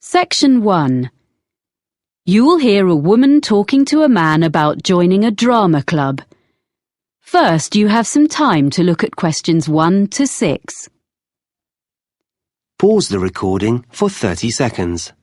Section 1. You will hear a woman talking to a man about joining a drama club. First, you have some time to look at questions 1 to 6. Pause the recording for 30 seconds.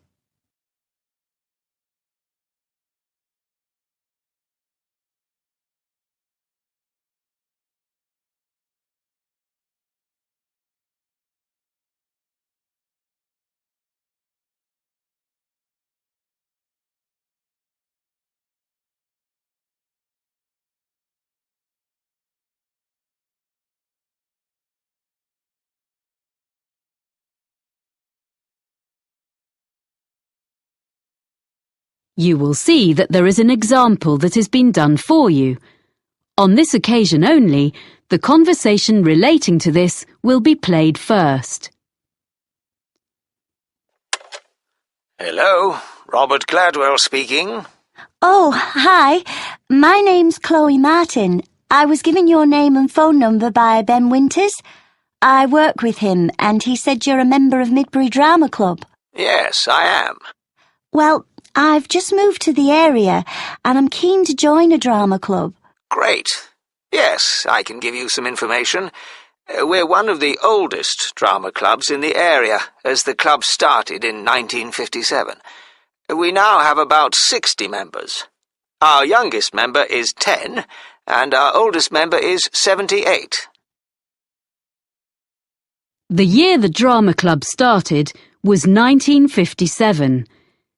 You will see that there is an example that has been done for you. On this occasion only, the conversation relating to this will be played first. Hello, Robert Gladwell speaking. Oh, hi. My name's Chloe Martin. I was given your name and phone number by Ben Winters. I work with him, and he said you're a member of Midbury Drama Club. Yes, I am. Well, I've just moved to the area, and I'm keen to join a drama club. Great. Yes, I can give you some information. We're one of the oldest drama clubs in the area, as the club started in 1957. We now have about 60 members. Our youngest member is 10, and our oldest member is 78. The year the drama club started was 1957,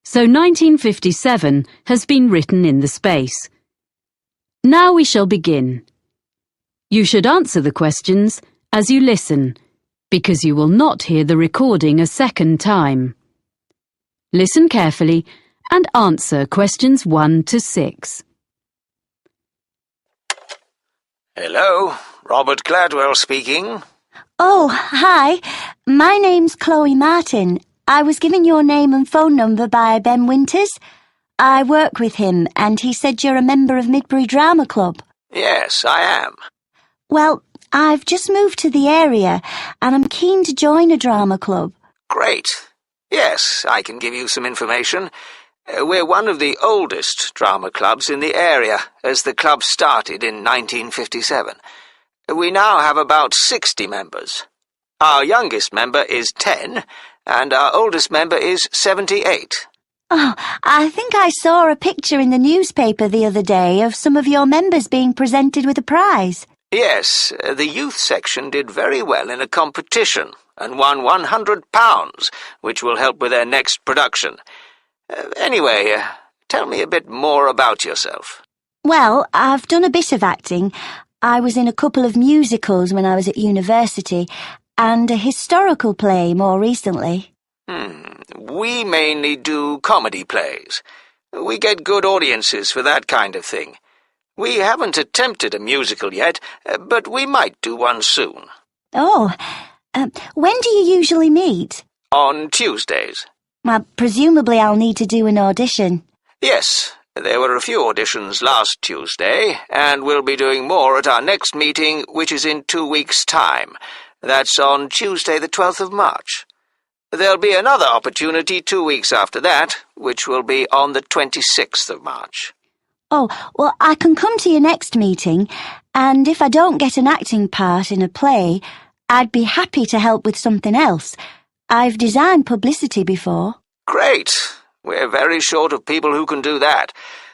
so 1957 has been written in the space. Now we shall begin. You should answer the questions as you listen, because you will not hear the recording a second time. Listen carefully and answer questions 1 to 6. Hello, Robert Gladwell speaking. Oh, hi. My name's Chloe Martin. I was given your name and phone number by Ben Winters. I work with him, and he said you're a member of Midbury Drama Club. Yes, I am. Well, I've just moved to the area, and I'm keen to join a drama club. Great. Yes, I can give you some information. We're one of the oldest drama clubs in the area, as the club started in 1957. We now have about 60 members. Our youngest member is 10, and our oldest member is 78. Oh, I think I saw a picture in the newspaper the other day of some of your members being presented with a prize. Yes, the youth section did very well in a competition and won £100, which will help with their next production. Anyway, tell me a bit more about yourself. Well, I've done a bit of acting. I was in a couple of musicals when I was at university, and a historical play more recently. We mainly do comedy plays. We get good audiences for that kind of thing. We haven't attempted a musical yet, but we might do one soon. Oh, when do you usually meet? On Tuesdays. Well, presumably I'll need to do an audition. Yes, there were a few auditions last Tuesday, and we'll be doing more at our next meeting, which is in 2 weeks' time. That's on Tuesday the 12th of March. There'll be another opportunity 2 weeks after that, which will be on the 26th of March. Oh, well, I can come to your next meeting, and if I don't get an acting part in a play, I'd be happy to help with something else. I've designed publicity before. Great. We're very short of people who can do that,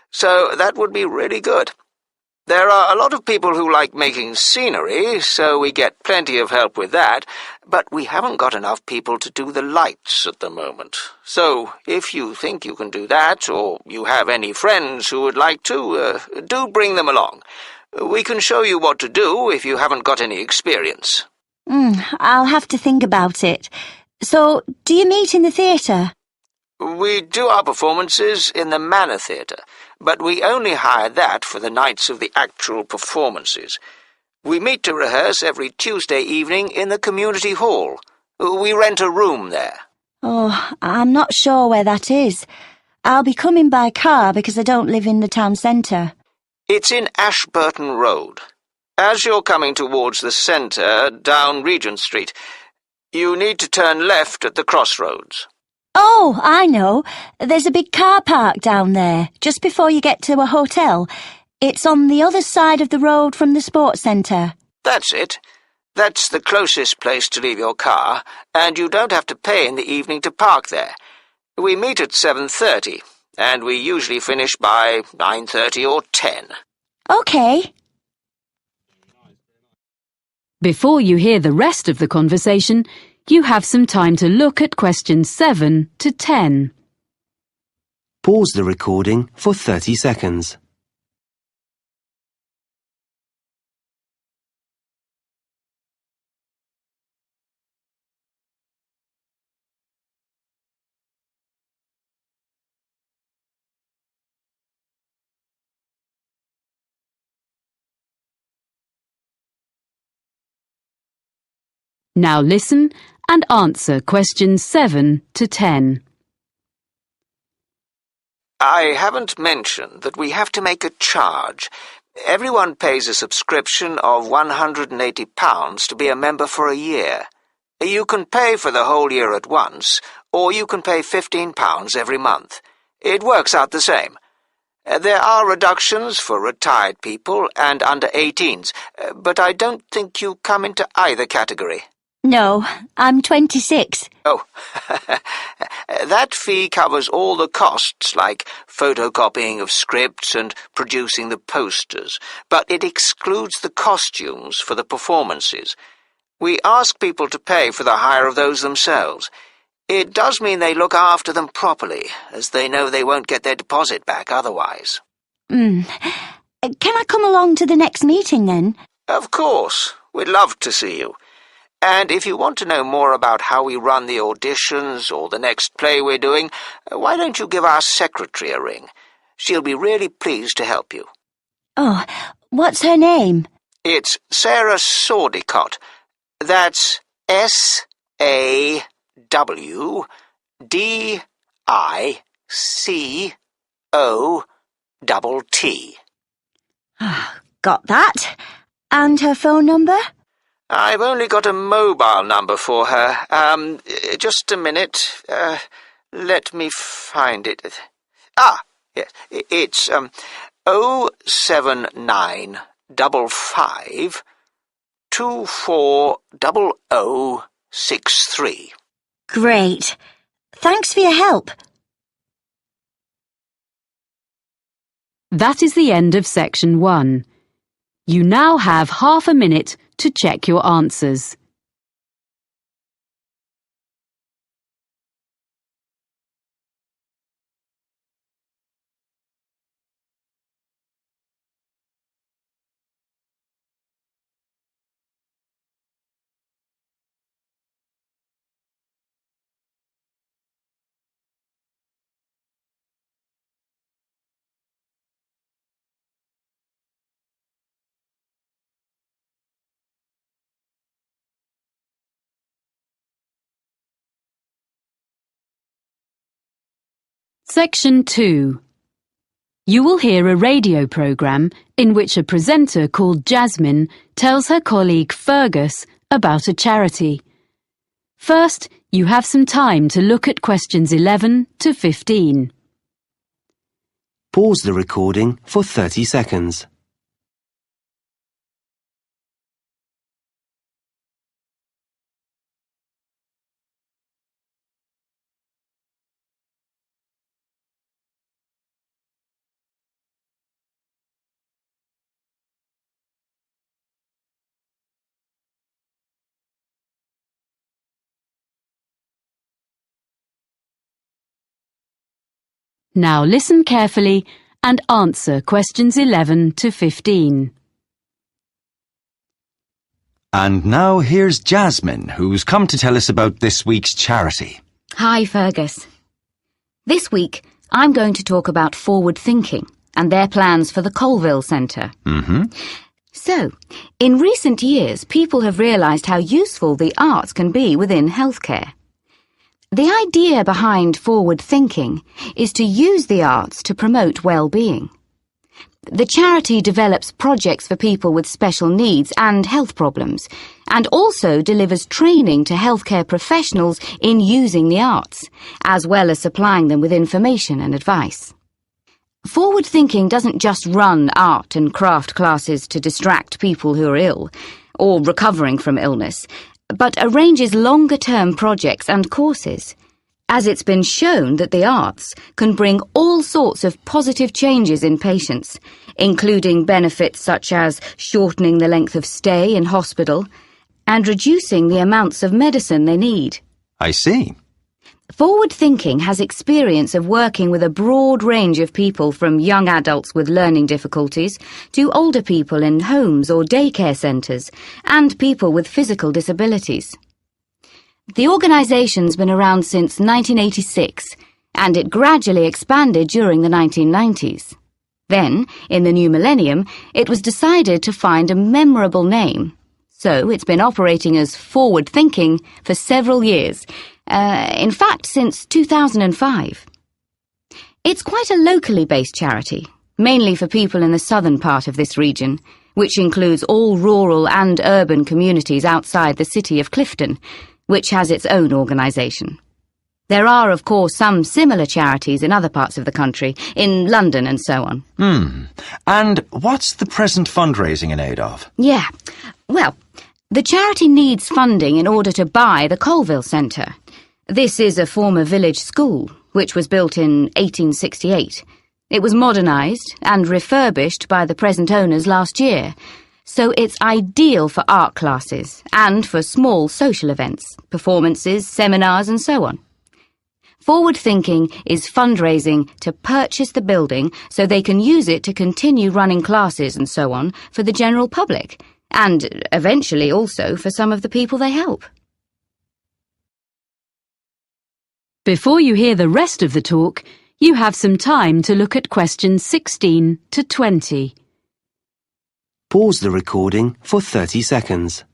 so that would be really good. There are a lot of people who like making scenery, so we get plenty of help with that, but we haven't got enough people to do the lights at the moment. So, if you think you can do that, or you have any friends who would like to, do bring them along. We can show you what to do if you haven't got any experience. I'll have to think about it. So, do you meet in the theatre? We do our performances in the Manor Theatre, but we only hire that for the nights of the actual performances. We meet to rehearse every Tuesday evening in the community hall. We rent a room there. Oh, I'm not sure where that is. I'll be coming by car because I don't live in the town centre. It's in Ashburton Road. As you're coming towards the centre, down Regent Street, you need to turn left at the crossroads. Oh, I know. There's a big car park down there, just before you get to a hotel. It's on the other side of the road from the sports centre. That's it. That's the closest place to leave your car, and you don't have to pay in the evening to park there. We meet at 7:30, and we usually finish by 9:30 or 10. OK. Before you hear the rest of the conversation, you have some time to look at questions 7 to 10. Pause the recording for 30 seconds. Now listen and answer questions 7 to 10. I haven't mentioned that we have to make a charge. Everyone pays a subscription of £180 to be a member for a year. You can pay for the whole year at once, or you can pay £15 every month. It works out the same. There are reductions for retired people and under 18s, but I don't think you come into either category. No, I'm 26. Oh, that fee covers all the costs, like photocopying of scripts and producing the posters, but it excludes the costumes for the performances. We ask people to pay for the hire of those themselves. It does mean they look after them properly, as they know they won't get their deposit back otherwise. Can I come along to the next meeting then? Of course. We'd love to see you. And if you want to know more about how we run the auditions or the next play we're doing, why don't you give our secretary a ring? She'll be really pleased to help you. Oh, what's her name? It's Sarah Sordicott. That's SAWDICOTT. Got that. And her phone number? I've only got a mobile number for her. Just a minute. Let me find it. Yes. It's 07955 240063. Great. Thanks for your help. That is the end of section 1. You now have half a minute to check your answers. Section 2. You will hear a radio programme in which a presenter called Jasmine tells her colleague Fergus about a charity. First, you have some time to look at questions 11 to 15. Pause the recording for 30 seconds. Now listen carefully and answer questions 11 to 15. And now here's Jasmine, who's come to tell us about this week's charity. Hi, Fergus. This week, I'm going to talk about forward thinking and their plans for the Colville Centre. So, in recent years, people have realised how useful the arts can be within healthcare. The idea behind forward thinking is to use the arts to promote well-being. The charity develops projects for people with special needs and health problems, and also delivers training to healthcare professionals in using the arts, as well as supplying them with information and advice. Forward Thinking doesn't just run art and craft classes to distract people who are ill, or recovering from illness, but arranges longer-term projects and courses, as it's been shown that the arts can bring all sorts of positive changes in patients, including benefits such as shortening the length of stay in hospital and reducing the amounts of medicine they need. I see. Forward Thinking has experience of working with a broad range of people, from young adults with learning difficulties to older people in homes or daycare centres and people with physical disabilities. The organisation's been around since 1986, and it gradually expanded during the 1990s. Then, in the new millennium, it was decided to find a memorable name. So it's been operating as Forward Thinking for several years, in fact since 2005. It's quite a locally based charity, mainly for people in the southern part of this region, which includes all rural and urban communities outside the city of Clifton, which has its own organisation. There are, of course, some similar charities in other parts of the country, in London and so on. And what's the present fundraising in aid of? Yeah, well, the charity needs funding in order to buy the Colville Centre. This is a former village school, which was built in 1868. It was modernised and refurbished by the present owners last year, so it's ideal for art classes and for small social events, performances, seminars and so on. Forward Thinking is fundraising to purchase the building so they can use it to continue running classes and so on for the general public, and eventually also for some of the people they help. Before you hear the rest of the talk, you have some time to look at questions 16 to 20. Pause the recording for 30 seconds.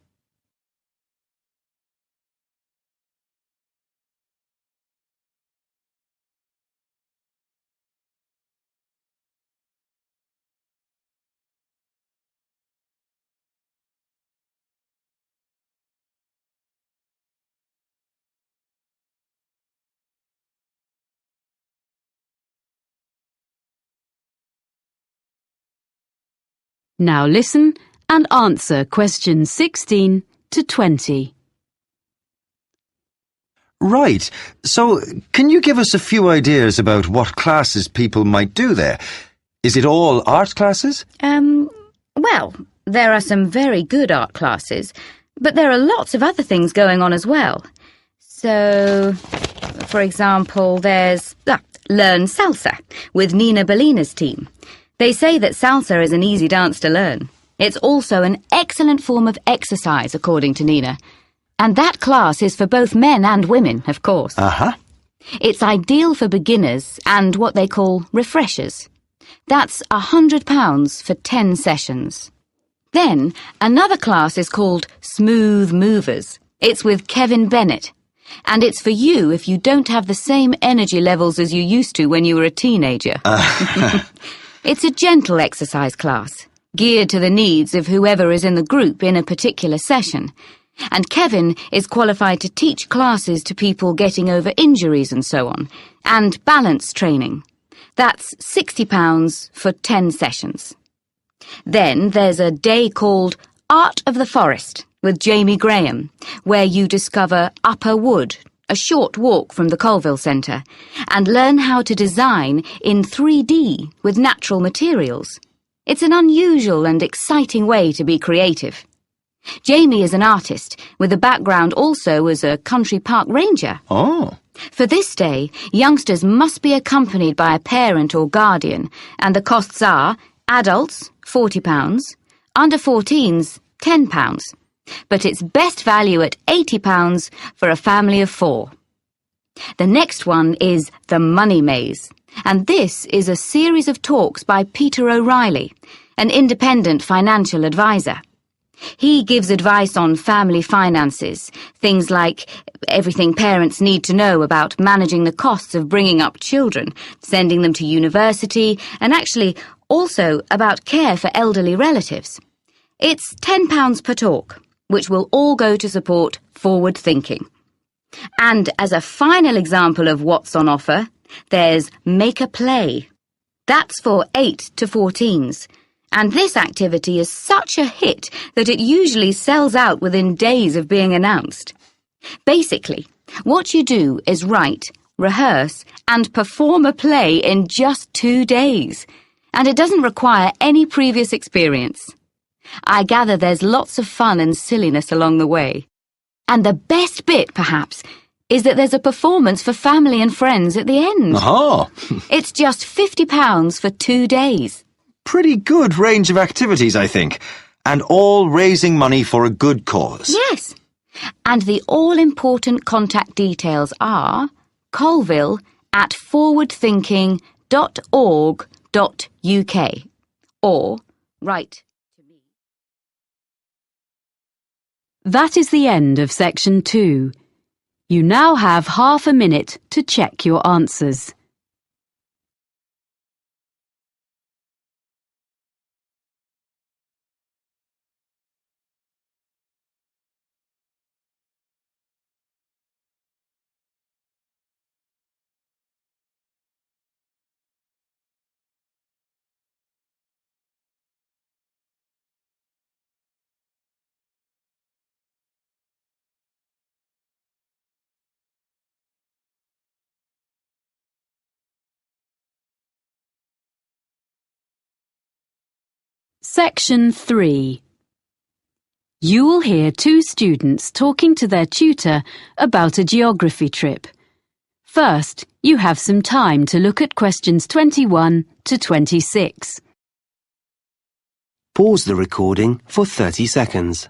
Now listen and answer questions 16 to 20. Right. So, can you give us a few ideas about what classes people might do there? Is it all art classes? Well, there are some very good art classes, but there are lots of other things going on as well. So, for example, there's Learn Salsa with Nina Bellina's team. They say that salsa is an easy dance to learn. It's also an excellent form of exercise, according to Nina. And that class is for both men and women, of course. It's ideal for beginners and what they call refreshers. That's £100 for 10 sessions. Then, another class is called Smooth Movers. It's with Kevin Bennett. And it's for you if you don't have the same energy levels as you used to when you were a teenager. It's a gentle exercise class, geared to the needs of whoever is in the group in a particular session. And Kevin is qualified to teach classes to people getting over injuries and so on, and balance training. That's £60 for 10 sessions. Then there's a day called Art of the Forest with Jamie Graham, where you discover Upper Wood, a short walk from the Colville Centre, and learn how to design in 3D with natural materials. It's an unusual and exciting way to be creative. Jamie is an artist, with a background also as a country park ranger. Oh. For this day, youngsters must be accompanied by a parent or guardian, and the costs are adults, £40, under 14s, £10. But it's best value at £80 for a family of 4. The next one is The Money Maze, and this is a series of talks by Peter O'Reilly, an independent financial advisor. He gives advice on family finances, things like everything parents need to know about managing the costs of bringing up children, sending them to university, and actually Also about care for elderly relatives. It's £10 per talk, which will all go to support forward thinking. And as a final example of what's on offer, there's Make a Play. That's for 8 to 14s. And this activity is such a hit that it usually sells out within days of being announced. Basically, what you do is write, rehearse, and perform a play in just 2 days. And it doesn't require any previous experience. I gather there's lots of fun and silliness along the way. And the best bit, perhaps, is that there's a performance for family and friends at the end. Aha! It's just £50 for 2 days. Pretty good range of activities, I think. And all raising money for a good cause. Yes. And the all-important contact details are colville@forwardthinking.org.uk or write to me. That is the end of section 2. You now have half a minute to check your answers. Section 3. You will hear 2 students talking to their tutor about a geography trip. First, you have some time to look at questions 21 to 26. Pause the recording for 30 seconds.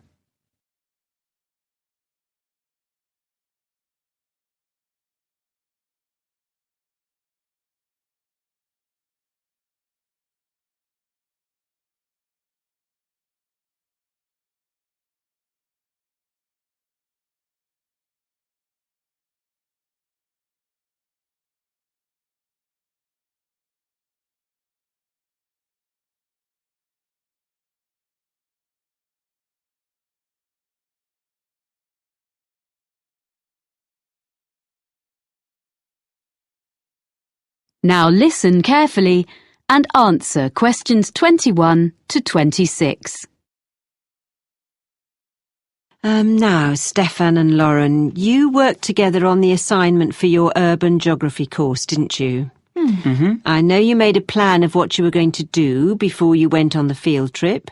Now listen carefully and answer questions 21 to 26. Now, Stefan and Lauren, you worked together on the assignment for your urban geography course, didn't you? Mm-hmm. I know you made a plan of what you were going to do before you went on the field trip.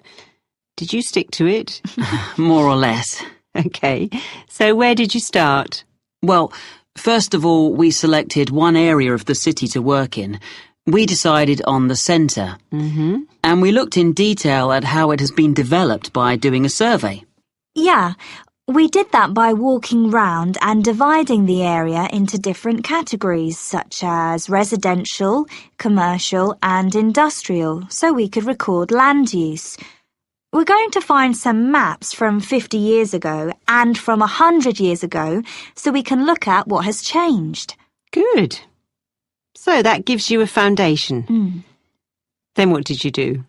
Did you stick to it? More or less. Okay, so where did you start? Well, first of all, we selected one area of the city to work in. We decided on the centre. And we looked in detail at how it has been developed by doing a survey. Yeah, we did that by walking round and dividing the area into different categories, such as residential, commercial and industrial, so we could record land use. We're going to find some maps from 50 years ago and from 100 years ago so we can look at what has changed. Good. So that gives you a foundation. Then what did you do?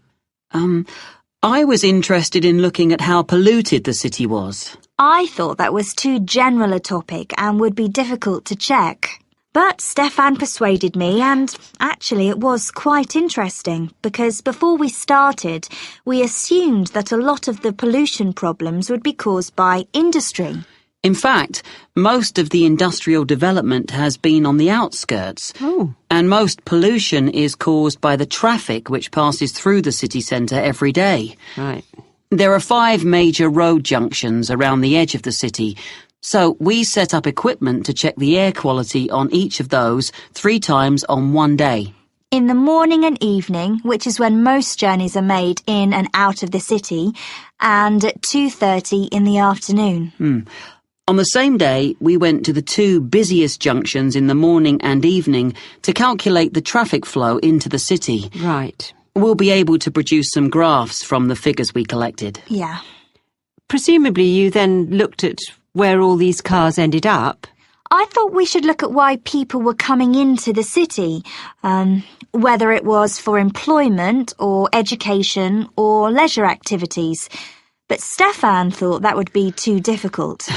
I was interested in looking at how polluted the city was. I thought that was too general a topic and would be difficult to check. But Stefan persuaded me, and actually it was quite interesting because before we started, we assumed that a lot of the pollution problems would be caused by industry. In fact, most of the industrial development has been on the outskirts. And most pollution is caused by the traffic which passes through the city centre every day. Right. There are 5 major road junctions around the edge of the city, so we set up equipment to check the air quality on each of those 3 times on one day. In the morning and evening, which is when most journeys are made in and out of the city, and at 2:30 in the afternoon. On the same day, we went to the 2 busiest junctions in the morning and evening to calculate the traffic flow into the city. Right. We'll be able to produce some graphs from the figures we collected. Yeah. Presumably you then looked at where all these cars ended up. I thought we should look at why people were coming into the city, whether it was for employment or education or leisure activities. But Stefan thought that would be too difficult.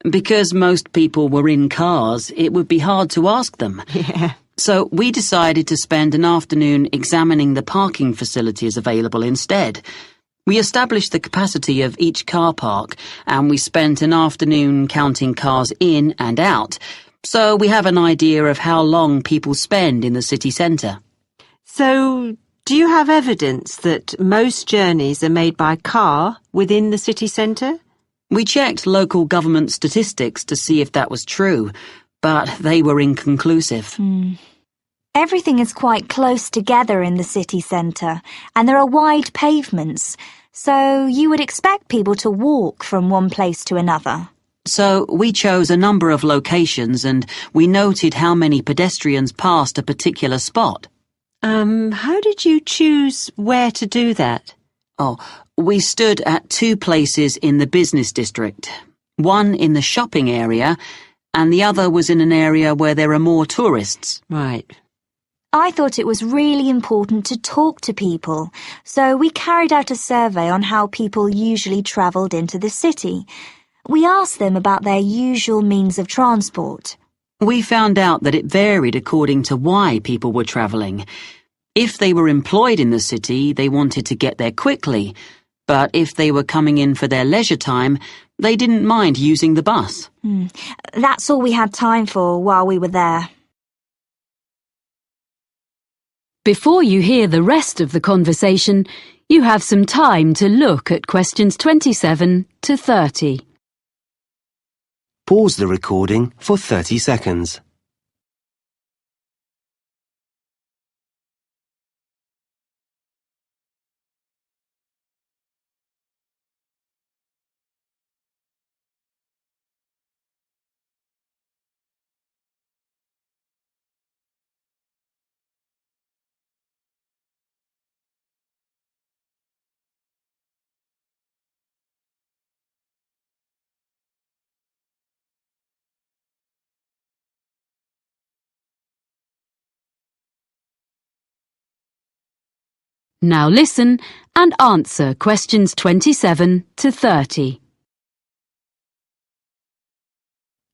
Because most people were in cars, it would be hard to ask them. Yeah. So we decided to spend an afternoon examining the parking facilities available instead. We established the capacity of each car park, and we spent an afternoon counting cars in and out, so we have an idea of how long people spend in the city centre. So, do you have evidence that most journeys are made by car within the city centre? We checked local government statistics to see if that was true, but they were inconclusive. Everything is quite close together in the city centre, and there are wide pavements, so you would expect people to walk from one place to another. So we chose a number of locations and we noted how many pedestrians passed a particular spot. How did you choose where to do that? We stood at 2 places in the business district. One in the shopping area, and the other was in an area where there are more tourists. Right. I thought it was really important to talk to people, so we carried out a survey on how people usually travelled into the city. We asked them about their usual means of transport. We found out that it varied according to why people were travelling. If they were employed in the city, they wanted to get there quickly, but if they were coming in for their leisure time, they didn't mind using the bus. That's all we had time for while we were there. Before you hear the rest of the conversation, you have some time to look at questions 27 to 30. Pause the recording for 30 seconds. Now listen and answer questions 27 to 30.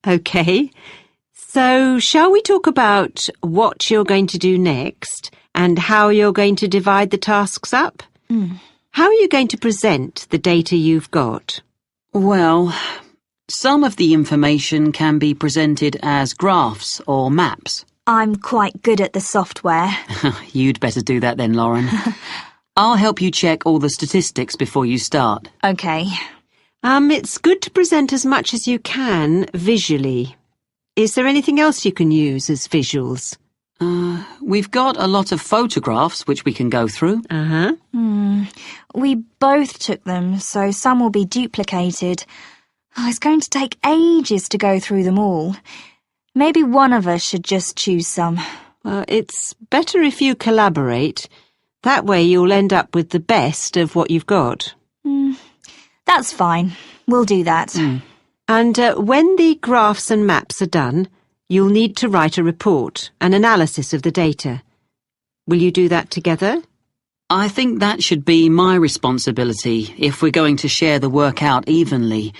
OK. So, shall we talk about what you're going to do next and how you're going to divide the tasks up? How are you going to present the data you've got? Well, some of the information can be presented as graphs or maps. I'm quite good at the software. You'd better do that then, Lauren. I'll help you check all the statistics before you start. OK. It's good to present as much as you can visually. Is there anything else you can use as visuals? We've got a lot of photographs which we can go through. We both took them, so some will be duplicated. It's going to take ages to go through them all. Maybe one of us should just choose some. Well, it's better if you collaborate. That way you'll end up with the best of what you've got. That's fine. We'll do that. And when the graphs and maps are done, you'll need to write a report, an analysis of the data. Will you do that together? I think that should be my responsibility if we're going to share the work out evenly.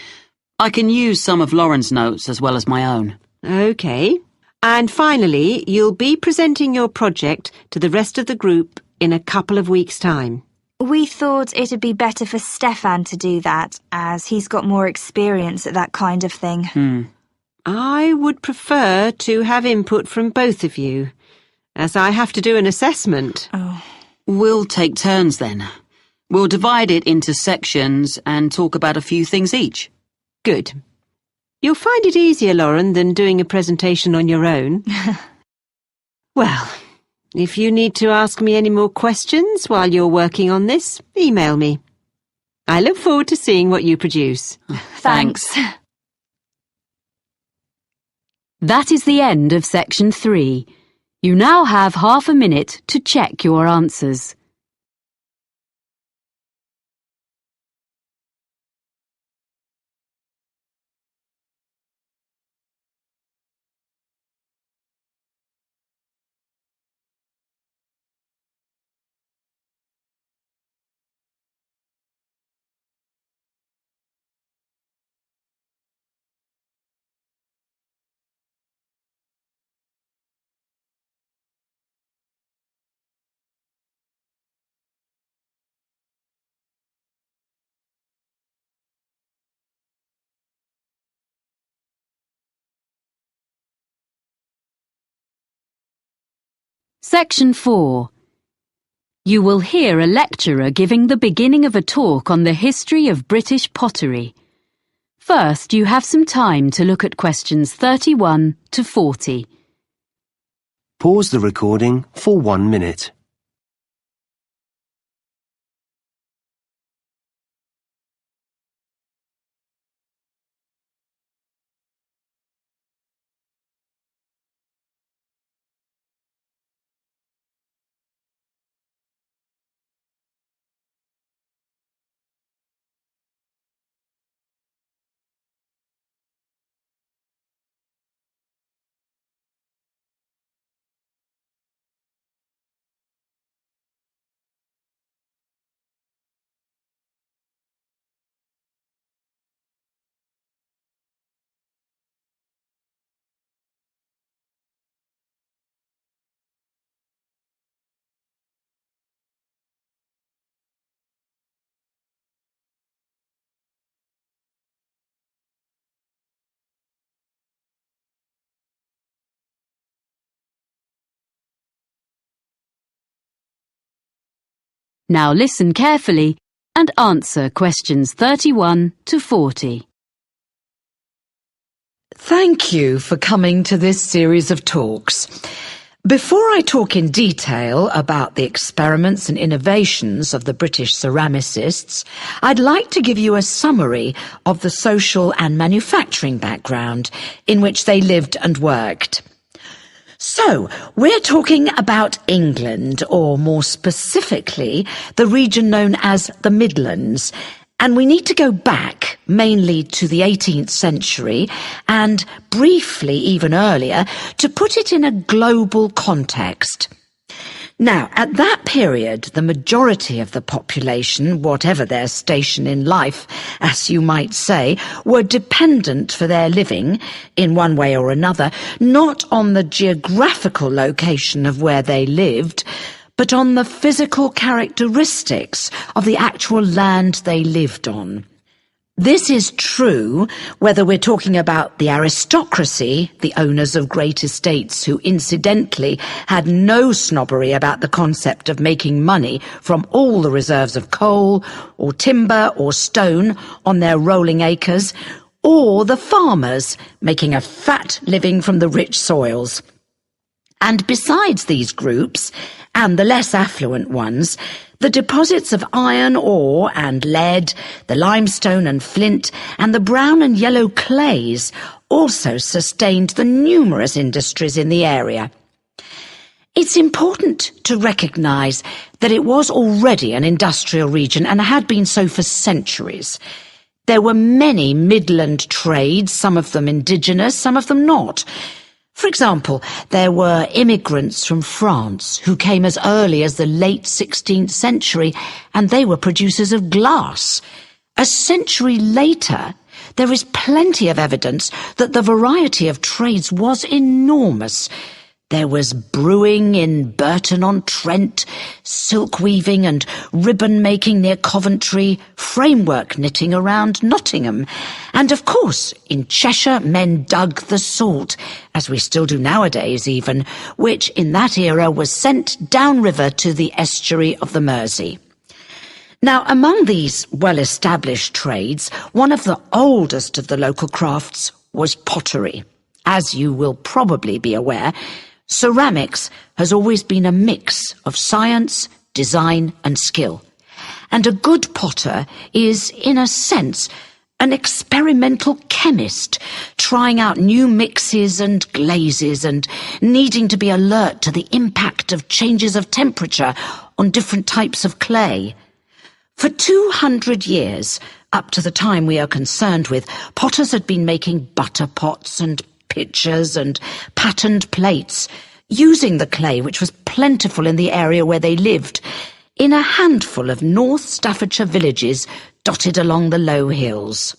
I can use some of Lauren's notes as well as my own. OK. And finally, you'll be presenting your project to the rest of the group in a couple of weeks' time. We thought it'd be better for Stefan to do that, as he's got more experience at that kind of thing. I would prefer to have input from both of you, as I have to do an assessment. We'll take turns then. We'll divide it into sections and talk about a few things each. Good. You'll find it easier, Lauren, than doing a presentation on your own. Well, if you need to ask me any more questions while you're working on this, email me. I look forward to seeing what you produce. Thanks. That is the end of section 3. You now have half a minute to check your answers. Section 4. You will hear a lecturer giving the beginning of a talk on the history of British pottery. First, you have some time to look at questions 31 to 40. Pause the recording for 1 minute. Now listen carefully and answer questions 31 to 40. Thank you for coming to this series of talks. Before I talk in detail about the experiments and innovations of the British ceramicists, I'd like to give you a summary of the social and manufacturing background in which they lived and worked. So, we're talking about England, or more specifically, the region known as the Midlands, and we need to go back mainly to the 18th century and briefly even earlier to put it in a global context. Now, at that period, the majority of the population, whatever their station in life, as you might say, were dependent for their living, in one way or another, not on the geographical location of where they lived, but on the physical characteristics of the actual land they lived on. This is true whether we're talking about the aristocracy, the owners of great estates who incidentally had no snobbery about the concept of making money from all the reserves of coal or timber or stone on their rolling acres, or the farmers making a fat living from the rich soils. And besides these groups, and the less affluent ones, the deposits of iron ore and lead, the limestone and flint, and the brown and yellow clays also sustained the numerous industries in the area. It's important to recognise that it was already an industrial region and had been so for centuries. There were many Midland trades, some of them indigenous, some of them not. For example, there were immigrants from France who came as early as the late 16th century, and they were producers of glass. A century later, there is plenty of evidence that the variety of trades was enormous. There was brewing in Burton-on-Trent, silk weaving and ribbon making near Coventry, framework knitting around Nottingham, and of course, in Cheshire men dug the salt, as we still do nowadays even, which in that era was sent downriver to the estuary of the Mersey. Now, among these well-established trades, one of the oldest of the local crafts was pottery. As you will probably be aware, ceramics has always been a mix of science, design and skill. And a good potter is, in a sense, an experimental chemist, trying out new mixes and glazes and needing to be alert to the impact of changes of temperature on different types of clay. For 200 years, up to the time we are concerned with, potters had been making butter pots and pitchers and patterned plates, using the clay which was plentiful in the area where they lived, in a handful of North Staffordshire villages dotted along the low hills.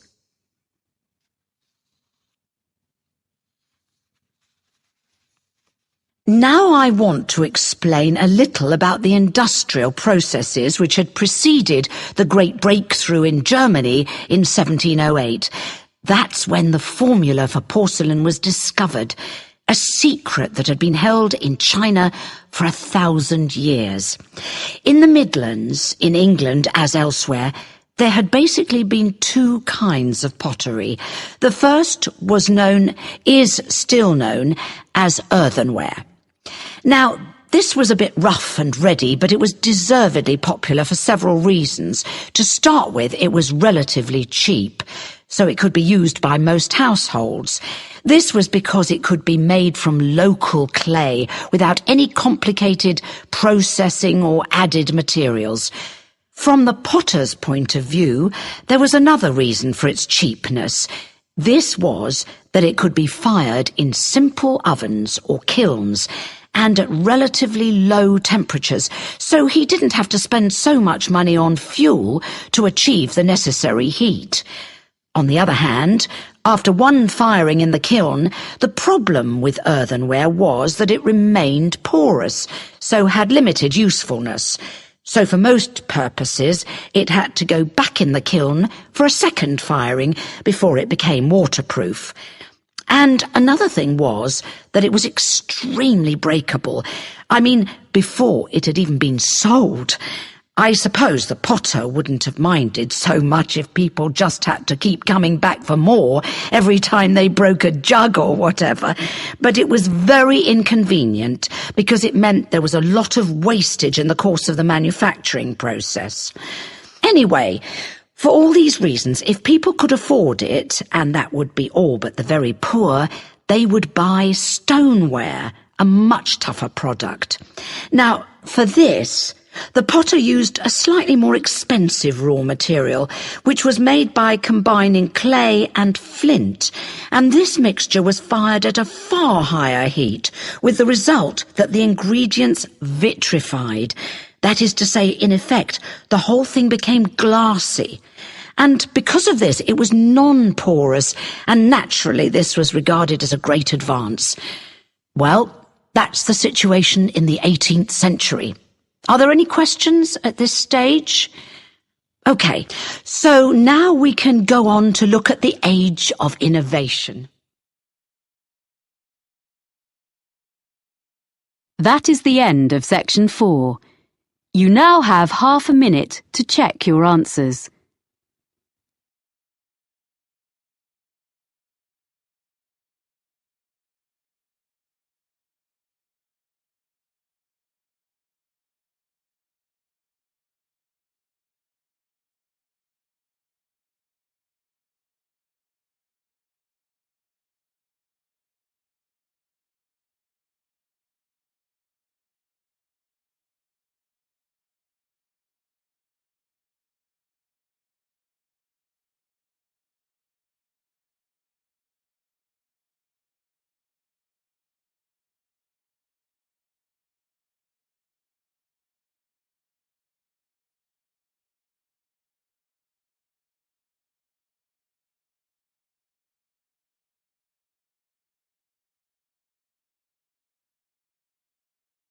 Now I want to explain a little about the industrial processes which had preceded the great breakthrough in Germany in 1708. That's when the formula for porcelain was discovered, a secret that had been held in China for 1,000 years. In the Midlands, in England as elsewhere, there had basically been two kinds of pottery. The first is still known as earthenware. Now, this was a bit rough and ready, but it was deservedly popular for several reasons. To start with, it was relatively cheap, so it could be used by most households. This was because it could be made from local clay without any complicated processing or added materials. From the potter's point of view, there was another reason for its cheapness. This was that it could be fired in simple ovens or kilns, and at relatively low temperatures, so he didn't have to spend so much money on fuel to achieve the necessary heat. On the other hand, after one firing in the kiln, the problem with earthenware was that it remained porous, so had limited usefulness. So for most purposes, it had to go back in the kiln for a second firing before it became waterproof. And another thing was that it was extremely breakable. I mean, before it had even been sold. I suppose the potter wouldn't have minded so much if people just had to keep coming back for more every time they broke a jug or whatever. But it was very inconvenient because it meant there was a lot of wastage in the course of the manufacturing process. Anyway, for all these reasons, if people could afford it, and that would be all but the very poor, they would buy stoneware, a much tougher product. Now, for this, the potter used a slightly more expensive raw material, which was made by combining clay and flint, and this mixture was fired at a far higher heat, with the result that the ingredients vitrified. That is to say, in effect, the whole thing became glassy. And because of this, it was non-porous, and naturally this was regarded as a great advance. Well, that's the situation in the 18th century. Are there any questions at this stage? OK, so now we can go on to look at the age of innovation. That is the end of section 4. You now have half a minute to check your answers.